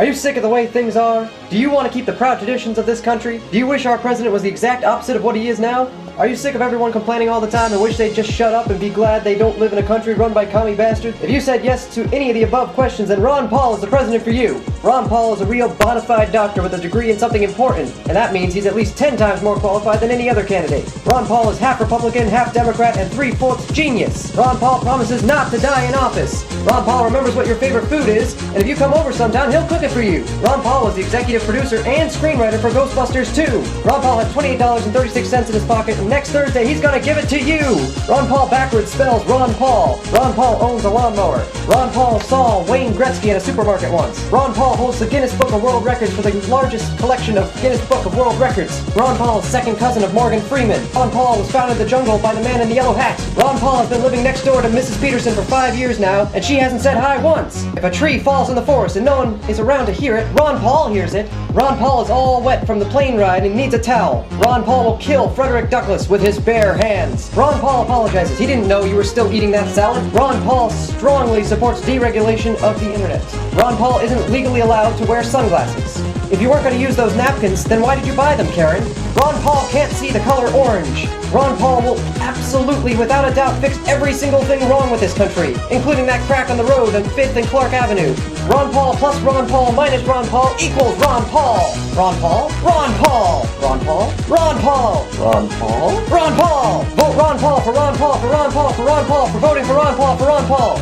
Are you sick of the way things are? Do you want to keep the proud traditions of this country? Do you wish our president was the exact opposite of what he is now? Are you sick of everyone complaining all the time and wish they'd just shut up and be glad they don't live in a country run by commie bastards? If you said yes to any of the above questions, then Ron Paul is the president for you. Ron Paul is a real bona fide doctor with a degree in something important, and that means he's at least 10 times more qualified than any other candidate. Ron Paul is half Republican, half Democrat, and 3/4 genius. Ron Paul promises not to die in office. Ron Paul remembers what your favorite food is, and if you come over sometime, he'll cook it for you. Ron Paul was the executive producer and screenwriter for Ghostbusters 2. Ron Paul had $28.36 in his pocket, and next Thursday he's gonna give it to you. Ron Paul backwards spells Ron Paul. Ron Paul owns a lawnmower. Ron Paul saw Wayne Gretzky in a supermarket once. Ron Paul holds the Guinness Book of World Records for the largest collection of Guinness Book of World Records. Ron Paul is second cousin of Morgan Freeman. Ron Paul was found in the jungle by the man in the yellow hat. Ron Paul has been living next door to Mrs. Peterson for 5 years now, and she hasn't said hi once. If a tree falls in the forest and no one is around to hear it, Ron Paul hears it. Ron Paul is all wet from the plane ride and needs a towel. Ron Paul will kill Frederick Douglass with his bare hands. Ron Paul apologizes. He didn't know you were still eating that salad. Ron Paul strongly supports deregulation of the internet. Ron Paul isn't legally allowed to wear sunglasses. If you weren't going to use those napkins, then why did you buy them, Karen? Ron Paul can't see the color orange. Ron Paul will absolutely, without a doubt, fix every single thing wrong with this country, including that crack on the road on 5th and Clark Avenue. Ron Paul plus Ron Paul minus Ron Paul equals Ron Paul. Ron Paul? Ron Paul. Ron Paul? Ron Paul. Ron Paul? Ron Paul. Vote Ron Paul for Ron Paul for Ron Paul for Ron Paul for voting for Ron Paul for Ron Paul.